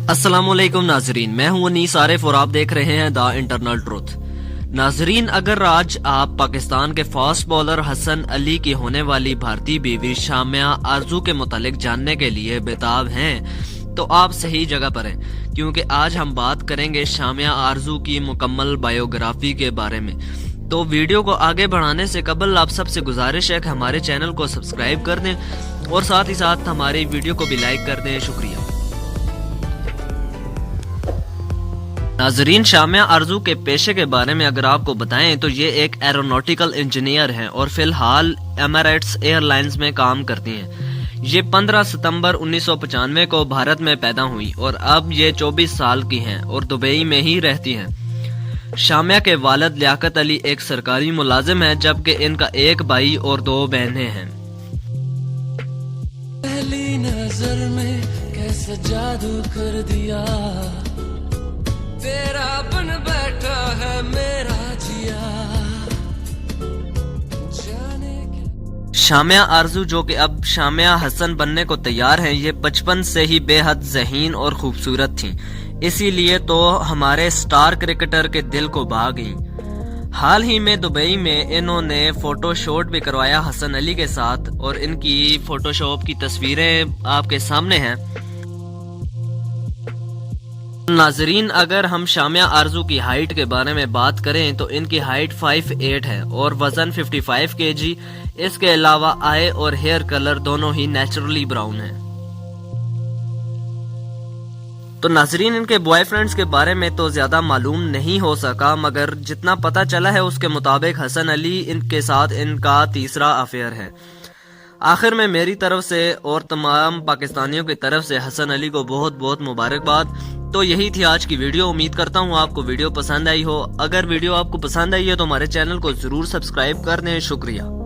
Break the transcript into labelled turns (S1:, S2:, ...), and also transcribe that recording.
S1: अस्सलामुअलैकुम नाजरीन, मैं हूं अनीस आरिफ और आप देख रहे हैं द इंटरनल ट्रुथ। नाजरीन, अगर आज आप पाकिस्तान के फास्ट बॉलर हसन अली की होने वाली भारतीय बीवी शामिया आरजू के मुतालिक जानने के लिए बेताब हैं तो आप सही जगह पर हैं, क्योंकि आज हम बात करेंगे शामिया आरजू की मुकम्मल बायोग्राफी के बारे में। तो वीडियो को आगे बढ़ाने से कबल आप सबसे गुजारिश है कि हमारे चैनल को सब्सक्राइब कर दें और साथ ही साथ हमारी वीडियो को भी लाइक कर दें। शुक्रिया। नाजरीन, शामिया आरजू के पेशे के बारे में अगर आपको बताएं तो ये एक एरोनॉटिकल इंजीनियर हैं और फिलहाल एमिरेट्स एयरलाइंस में काम करती हैं। ये 15 सितंबर 1995 को भारत में पैदा हुई और अब ये 24 साल की हैं और दुबई में ही रहती हैं। शामिया के वालिद लियाकत अली एक सरकारी मुलाजिम है, जबकि इनका एक भाई और 2 बहनें हैं।
S2: पहली नजर में कैसे जादू कर दिया, तेरा बन बैठा है मेरा जिया।
S1: शामिया आरजू, जो कि अब शामिया हसन बनने को तैयार हैं, ये बचपन से ही बेहद ज़हीन और खूबसूरत थीं, इसीलिए तो हमारे स्टार क्रिकेटर के दिल को भा गईं। हाल ही में दुबई में इन्होंने फोटोशूट भी करवाया हसन अली के साथ और इनकी फोटोशॉप की तस्वीरें आपके सामने हैं। नाजरीन, अगर हम शामिया आरजू की हाइट के बारे में बात करें तो इनकी हाइट 5'8" है और वजन 55 kg। इसके अलावा आई और हेयर कलर दोनों ही नेचुरली ब्राउन है। तो नाजरीन, इनके बॉयफ्रेंड्स के बारे में तो ज्यादा मालूम नहीं हो सका, मगर जितना पता चला है उसके मुताबिक हसन अली इनके साथ इनका तीसरा अफेयर है। आखिर में मेरी तरफ से और तमाम पाकिस्तानियों की तरफ से हसन अली को बहुत बहुत मुबारकबाद। तो यही थी आज की वीडियो। उम्मीद करता हूँ आपको वीडियो पसंद आई हो। अगर वीडियो आपको पसंद आई है तो हमारे चैनल को जरूर सब्सक्राइब कर दें। शुक्रिया।